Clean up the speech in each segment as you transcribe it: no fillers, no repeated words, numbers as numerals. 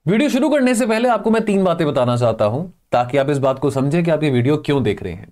Video शुरू करने से पहले आपको मैं 3 बातें बताना चाहता हूं ताकि आप इस बात को समझें कि आप ये वीडियो क्यों देख रहे हैं।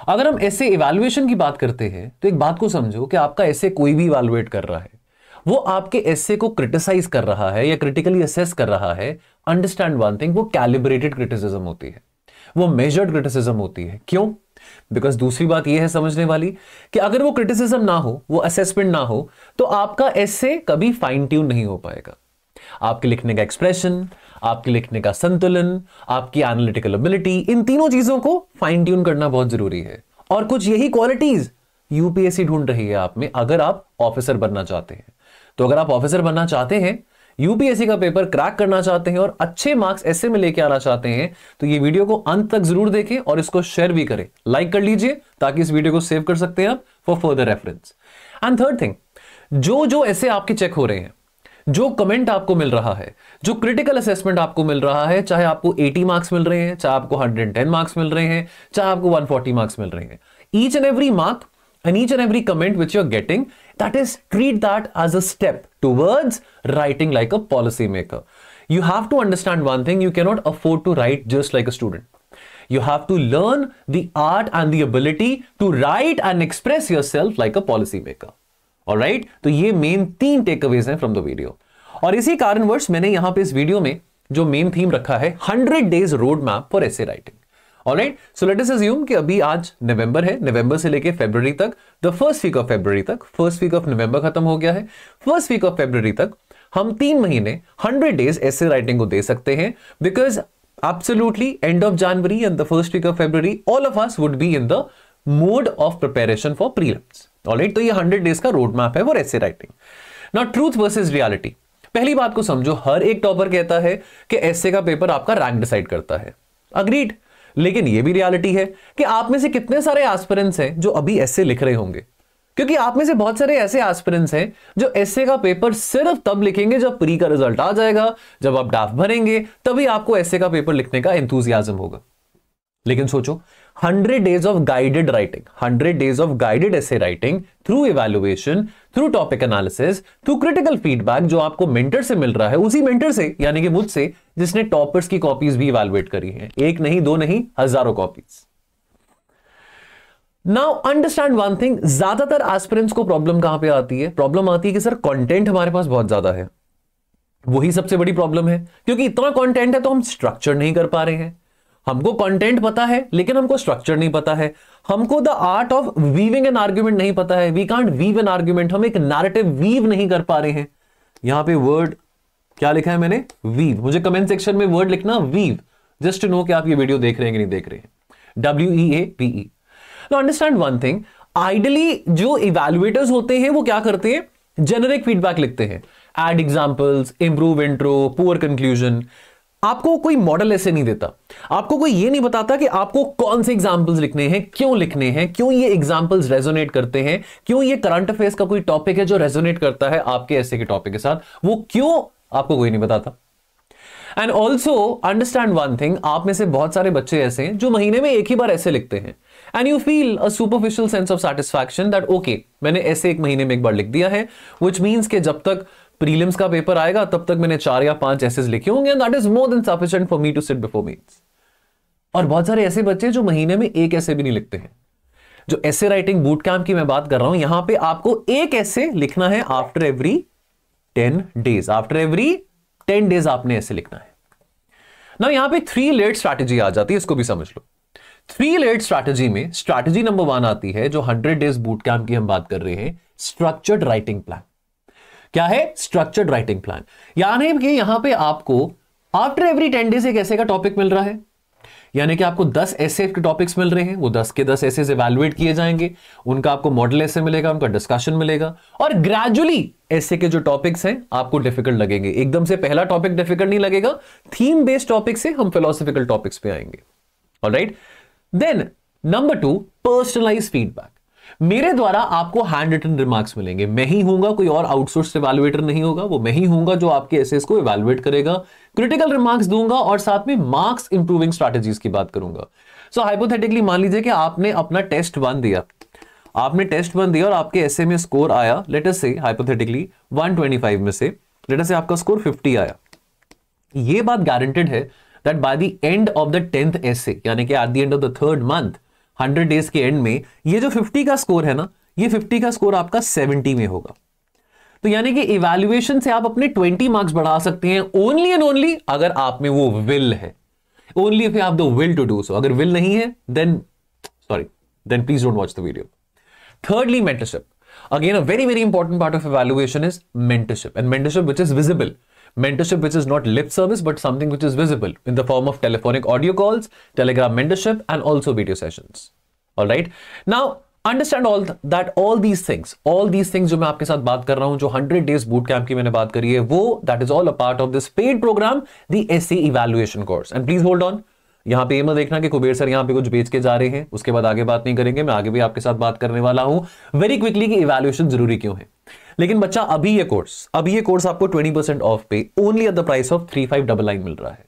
अगर हम ऐसे इवैल्यूएशन की बात करते हैं तो एक बात को समझो कि आपका ऐसे कोई भी इवैल्यूएट कर रहा है, वो आपके ऐसे को क्रिटिसाइज कर रहा है या क्रिटिकली असेस कर रहा है। अंडरस्टैंड वन थिंग, वो कैलिब्रेटेड क्रिटिसिज्म होती है, वो मेजर्ड क्रिटिसिज्म होती है। क्यों? बिकॉज दूसरी बात यह है समझने वाली कि अगर वो क्रिटिसिज्म ना हो, वो असेसमेंट ना हो, तो आपका ऐसे कभी फाइन ट्यून नहीं हो पाएगा। आपके लिखने का एक्सप्रेशन, आपके लिखने का संतुलन, आपकी एनालिटिकल एबिलिटी, इन तीनों चीजों को फाइन ट्यून करना बहुत जरूरी है। और कुछ यही क्वालिटीज यूपीएससी ढूंढ रही है आप में अगर आप ऑफिसर बनना चाहते हैं। तो अगर आप ऑफिसर बनना चाहते हैं, यूपीएससी का पेपर क्रैक करना चाहते हैं और अच्छे मार्क्स ऐसे में लेके आना चाहते हैं, तो ये वीडियो को अंत तक जरूर देखें और इसको शेयर भी करें, लाइक कर लीजिए ताकि इस वीडियो को सेव कर सकते हैं आप for further reference. And third thing, जो ऐसे आपके चेक हो रहे हैं, जो कमेंट आपको मिल रहा है, जो क्रिटिकल असेसमेंट आपको मिल रहा है, चाहे आपको 80 मार्क्स मिल रहे हैं, चाहे आपको 110 मार्क्स मिल रहे हैं, चाहे आपको 140 मार्क्स मिल रहे हैं, each and every mark and each and every comment which you're getting, that is, treat that as a step towards writing like a policy maker. You have to understand one thing: you cannot afford to write just like a student. You have to learn the art and the ability to write and express yourself like a policy maker. All right? तो ये main 3 takeaways हैं from the video, और इसी कारणवश मैंने यहां पे इस वीडियो में जो मेन थीम रखा है 100 days road map for essay writing. Alright, so let us assume कि अभी आज नवंबर है, नवंबर से लेके फरवरी तक, the first week of February तक, फर्स्ट वीक ऑफ नवंबर खत्म हो गया है, फर्स्ट वीक ऑफ फरवरी तक हम 3 महीने 100 डेज ऐसे राइटिंग को दे सकते हैं। Because absolutely end of January and the first week of February all of us would be in the mode of preparation for prelims. Alright, तो ये 100 डेज का रोड मैप है for essay writing. Now truth versus reality, पहली बात को समझो, हर एक topper कहता है कि ऐसे का पेपर आपका रैंक डिसाइड करता है। अग्रीड, लेकिन यह भी रियलिटी है कि आप में से कितने सारे एस्पिरेंट्स हैं जो अभी ऐसे लिख रहे होंगे, क्योंकि आप में से बहुत सारे ऐसे एस्पिरेंट्स हैं जो ऐसे का पेपर सिर्फ तब लिखेंगे जब प्री का रिजल्ट आ जाएगा, जब आप ड्राफ्ट भरेंगे, तभी आपको ऐसे का पेपर लिखने का एंथुसियाज्म होगा। लेकिन सोचो, 100 days of guided writing, 100 days of guided essay writing through evaluation, through topic analysis, through critical feedback जो आपको मेंटर से मिल रहा है, उसी मेंटर से यानी कि मुझसे, जिसने टॉपर्स की कॉपीज भी इवैल्यूएट करी हैं, एक नहीं, दो नहीं, हजारों copies. Now understand one thing, ज्यादातर एस्पिरेंट्स को प्रॉब्लम कहां पे आती है? प्रॉब्लम आती है कि सर कंटेंट हमारे पास बहुत ज्यादा है। वही सबसे बड़ी प्रॉब्लम है, क्योंकि इतना कंटेंट है तो हम स्ट्रक्चर नहीं कर पा रहे हैं। हमको कंटेंट पता है लेकिन हमको स्ट्रक्चर नहीं पता है। हमको the art of weaving an argument नहीं पता है। We can't weave an argument, हम एक नैरेटिव वीव नहीं कर पा रहे हैं। यहां पे वर्ड क्या लिखा है मैंने? वीव। मुझे कमेंट सेक्शन में वर्ड लिखना वीव, जस्ट टू नो कि आप ये वीडियो देख रहे हैं कि नहीं देख रहे हैं। WEAVE। तो अंडरस्टैंड वन थिंग, आइडियली जो इवैल्यूएटर्स होते हैं वो क्या करते हैं? जेनरिक फीडबैक लिखते हैं, add examples, improve intro, poor conclusion. आपको कोई मॉडल ऐसे नहीं देता, आपको कोई ये नहीं बताता कि आपको कौन से एग्जांपल्स लिखने हैं, क्यों लिखने हैं, क्यों ये एग्जांपल्स रेजोनेट करते हैं, क्यों ये करंट अफेयर्स का कोई टॉपिक है जो रेजोनेट करता है आपके ऐसे के टॉपिक के साथ, वो क्यों आपको कोई नहीं बताता। And also understand one thing, आप में से बहुत सारे बच्चे ऐसे हैं जो महीने में एक ही बार ऐसे लिखते हैं, and you feel a superficial sense of satisfaction that okay, मैंने ऐसे एक महीने में एक बार लिख दिया है, व्हिच मींस कि जब तक प्रीलिम्स का पेपर आएगा तब तक मैंने 4 या 5 ऐसे लिखे होंगे, and that is more than sufficient for me to sit before mains. और बहुत सारे ऐसे बच्चे जो महीने में एक ऐसे भी नहीं लिखते हैं। जो ऐसे राइटिंग बूट कैंप की मैं बात कर रहा हूं, यहां पे आपको एक ऐसे लिखना है after every 10 days. After every 10 days आपने ऐसे लिखना है ना। यहां पे 3 लेयर्ड स्ट्रैटेजी आ जाती है, इसको भी समझ लो। 3 लेयर्ड स्ट्रैटेजी में स्ट्रैटेजी नंबर 1 आती है, जो 100 डेज बूट कैंप की हम बात कर रहे हैं, स्ट्रक्चर्ड राइटिंग प्लान। क्या है? Structured writing plan. यानी कि यहां पे आपको आफ्टर एवरी 10 डेज एक ऐसे का टॉपिक मिल रहा है, यानी कि आपको 10 ऐसे के टॉपिक्स मिल रहे हैं, वो 10 के 10 ऐसे इवैल्यूएट किए जाएंगे, उनका आपको मॉडल ऐसे मिलेगा, उनका डिस्कशन मिलेगा, और ग्रेजुअली ऐसे के जो टॉपिक्स हैं आपको डिफिकल्ट लगेंगे। एकदम से पहला टॉपिक डिफिकल्ट नहीं लगेगा, थीम बेस्ड टॉपिक से हम फिलोसॉफिकल टॉपिक्स पे आएंगे। Alright, then number 2, personalise feedback. मेरे द्वारा आपको हैंड रिटन रिमार्क्स मिलेंगे। मैं ही हूंगा, कोई और आउटसोर्स इवैल्यूएटर नहीं होगा, वो मैं ही हूंगा जो आपके एसेस को इवैल्यूएट करेगा, क्रिटिकल रिमार्क्स दूंगा और साथ में मार्क्स इंप्रूविंग स्ट्रैटेजीज की बात करूंगा। सो हाइपोथेटिकली मान लीजिए कि आपने अपना टेस्ट 1 दिया, आपने टेस्ट 1 दिया और आपके एसे में स्कोर आया, लेट अस से हाइपोथेटिकली 125 में से लेट अस से आपका स्कोर 50 आया। ये बात गारंटेड है that by the end of the 10th एसे, यानी कि at the end of the 3rd month, 100 days के एंड में ये जो 50 का स्कोर है ना, ये 50 का स्कोर आपका 70 में होगा। तो यानी कि इवैल्यूएशन से आप अपने 20 मार्क्स बढ़ा सकते हैं ओनली एंड ओनली अगर आप में वो विल है, only if you have the will to do so. अगर विल नहीं है then please don't watch the video. Thirdly, mentorship. Again, a very, very important part of evaluation is mentorship, and mentorship which is visible. Mentorship which is not lip service, but something which is visible in the form of telephonic audio calls, Telegram mentorship, and also video sessions. All right. Now, understand all these things जो मैं आपके साथ बात कर रहा हूं, जो 100 days boot camp की मैंने बात करी है, वो that is all a part of this paid program, the essay evaluation course. And please hold on. यहां पे ये मत देखना कि कुबेर सर यहां पे कुछ बेच के जा रहे हैं, उसके बाद आगे बात नहीं करेंगे। मैं आगे भी आपके साथ बात करने वाला हूं वेरी क्विकली कि इवैल्यूएशन जरूरी क्यों है। लेकिन बच्चा अभी ये कोर्स आपको 20% ऑफ पे only at the price of 3599 मिल रहा है।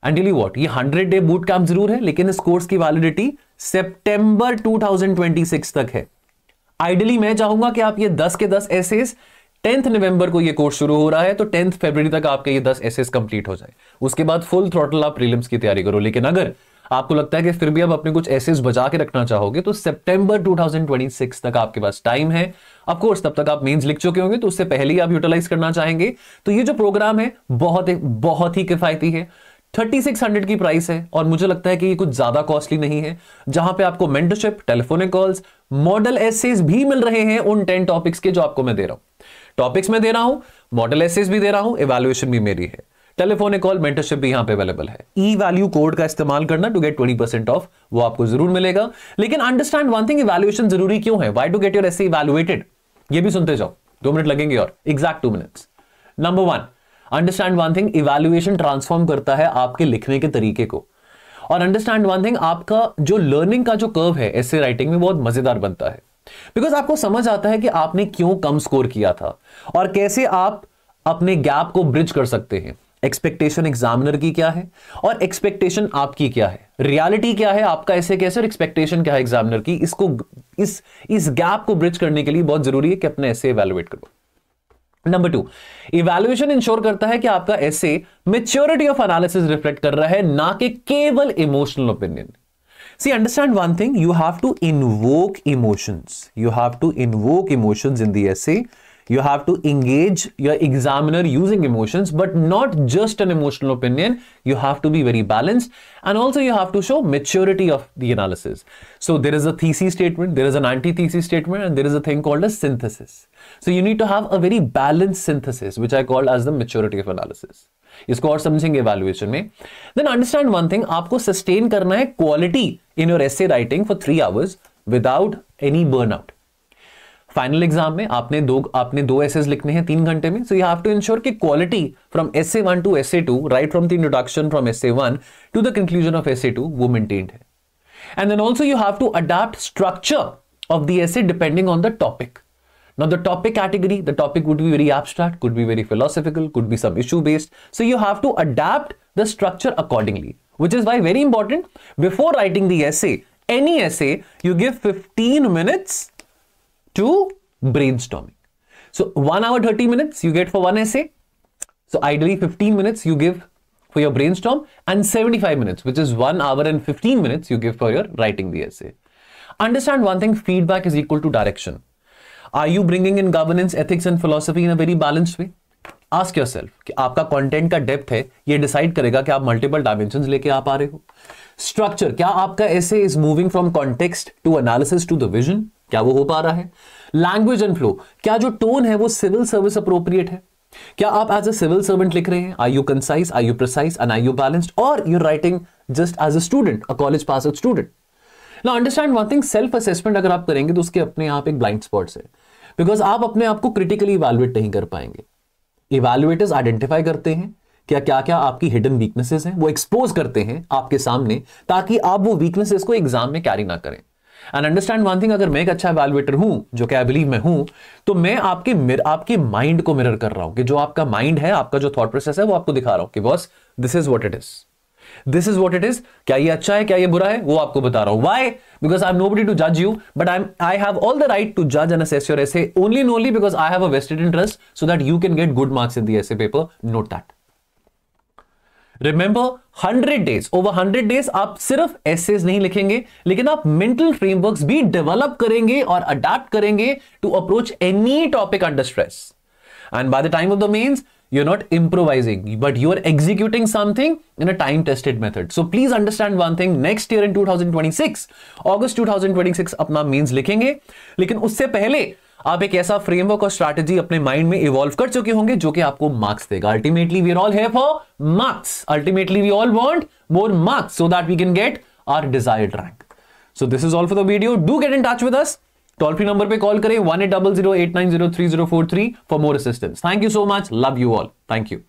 एंड टेल यू व्हाट, ये 100 डे बूट कैंप जरूर है, लेकिन इस कोर्स की वैलिडिटी सितंबर 2026 तक है। आइडियली मैं चाहूंगा कि आप ये 10 के 10 एसेस 10th नवंबर को ये कोर्स शुरू हो रहा है, तो 10th फरवरी तक आपके ये 10 एसेस कंप्लीट हो जाए। उसके बाद फुल थ्रॉटल आप प्रीलिम्स की तैयारी करो। लेकिन अगर आपको लगता है कि फिर भी आप अपने कुछ एसेस बचा के रखना चाहोगे, तो सितंबर 2026 तक आपके पास टाइम है। ऑफ कोर्स तब तक आप मेंस लिख चुके होंगे, तो उससे पहले ही आप यूटिलाइज करना चाहेंगे। तो ये जो प्रोग्राम है बहुत ही किफायती है। 3600 की प्राइस है, और मुझे लगता है कि ये कुछ ज्यादा कॉस्टली नहीं है, जहां पे आपको mentorship, telephonic calls, model essays भी मिल रहे हैं उन 10 टॉपिक्स के जो आपको मैं दे रहा हूं। टॉपिक्स में दे रहा हूं, मॉडल एसेस भी दे रहा हूं, इवैल्यूएशन भी मेरी है, टेलीफोनिक कॉल, मेंटरशिप भी यहां पे अवेलेबल है। ई वैल्यू कोड का इस्तेमाल करना टू गेट 20% ऑफ, वो आपको जरूर मिलेगा। लेकिन अंडरस्टैंड वन थिंग, इवैल्यूएशन जरूरी क्यों है, why to get your essay evaluated, ये भी सुनते जाओ। 2 मिनट लगेंगे और exact 2 minutes. Number 1, understand one thing, evaluation transform करता है आपके लिखने के तरीके को। और अंडरस्टैंड वन थिंग, आपका जो लर्निंग का जो कर्व है एसे राइटिंग में बहुत मजेदार बनता है, बिकॉज आपको समझ आता है कि आपने क्यों कम स्कोर किया था और कैसे आप अपने गैप को ब्रिज कर सकते हैं। एक्सपेक्टेशन एग्जामिनर की क्या है और एक्सपेक्टेशन आपकी क्या है, रियलिटी क्या है आपका ऐसे कैसे, और एक्सपेक्टेशन क्या है एग्जामिनर की। इसको इस गैप को ब्रिज करने के लिए बहुत जरूरी है कि अपने ऐसे इवैल्यूएट करो। नंबर 2, इवैल्यूएशन इंश्योर करता है कि आपका ऐसे मैच्योरिटी ऑफ एनालिसिस रिफ्लेक्ट कर रहा है, ना कि केवल emotional opinion. See, understand one thing, you have to invoke emotions. You have to invoke emotions in the essay. You have to engage your examiner using emotions, but not just an emotional opinion. You have to be very balanced, and also you have to show maturity of the analysis. So there is a thesis statement, there is an antithesis statement, and there is a thing called a synthesis. So you need to have a very balanced synthesis, which I call as the maturity of analysis. इसको और समझेंगे evaluation में। Then understand one thing, आपको sustain करना है quality in your essay writing for 3 hours without any burnout. Final exam में आपने दो एसेस लिखने हैं 3 घंटे में, so you have to ensure कि quality from essay 1 to essay 2, right from the introduction from essay 1 to the conclusion of essay 2, वो maintained है। And then also you have to adapt structure of the essay depending on the topic. Now the topic category, the topic would be very abstract, could be very philosophical, could be some issue based. So you have to adapt the structure accordingly, which is why very important, before writing the essay, any essay, you give 15 minutes to brainstorming. So 1 hour 30 minutes you get for one essay. So ideally 15 minutes you give for your brainstorm, and 75 minutes, which is 1 hour and 15 minutes you give for your writing the essay. Understand one thing, feedback is equal to direction. Are you bringing in governance, ethics and philosophy in a very balanced way? Ask yourself कि आपका content का depth है, ये decide करेगा कि आप multiple dimensions लेके आ पा रहे हो। स्ट्रक्चर, क्या आपका essay is moving from context to analysis to the vision, क्या वो हो पा रहा है? लैंग्वेज एंड फ्लो, क्या जो टोन है वो सिविल सर्विस अप्रोप्रिएट है? क्या आप एज अ सिविल सर्वेंट लिख रहे हैं? Are you concise, are you precise and are you balanced, or you writing just as a student, a college pass out student? Now understand one thing, self assessment अगर आप करेंगे तो उसके अपने आप एक ब्लाइंड स्पॉट्स है, बिकॉज आप अपने आप को क्रिटिकली इवैल्यूएट नहीं कर पाएंगे। इवैल्यूएटर्स आइडेंटिफाई करते हैं क्या क्या क्या आपकी हिडन वीकनेसेस हैं, वो एक्सपोज करते हैं आपके सामने, ताकि आप वो वीकनेसेस को एग्जाम में कैरी ना करें। एंड अंडरस्टैंड वन थिंग, अगर मैं एक अच्छा इवैल्यूएटर हूं, जो कि आई बिलीव मैं हूं, तो मैं आपके माइंड को मिरर कर रहा हूं, कि जो आपका माइंड है, आपका जो थॉट प्रोसेस है, वो आपको दिखा रहा हूं कि boss this is what it is, this is what it is. क्या ये अच्छा है, क्या ये बुरा है, वो आपको बता रहा हूं। Why? Because I am nobody to जज you, but I have all the right to जज and assess your essay only and only because I have a vested interest, so that you can get good marks in the essay paper. Note that. Remember 100 days, over 100 days आप सिर्फ essays नहीं लिखेंगे, लेकिन आप mental frameworks भी develop करेंगे और adapt करेंगे to approach any topic under stress. And by the time of the mains, you're not improvising, but you're executing something in a time-tested method. So please understand one thing, next year in 2026, August 2026 अपना means लिखेंगे, लेकिन उससे पहले आप एक ऐसा framework और strategy अपने माइंड में इवॉल्व कर चुके होंगे जो कि आपको मार्क्स देगा. Ultimately we are all here for marks. Ultimately we all want more marks so that we can get our desired rank. So this is all for the video. Do get in touch with us. Toll free number पे call करें 1800 890 3043 for more assistance. Thank you so much. Love you all. Thank you.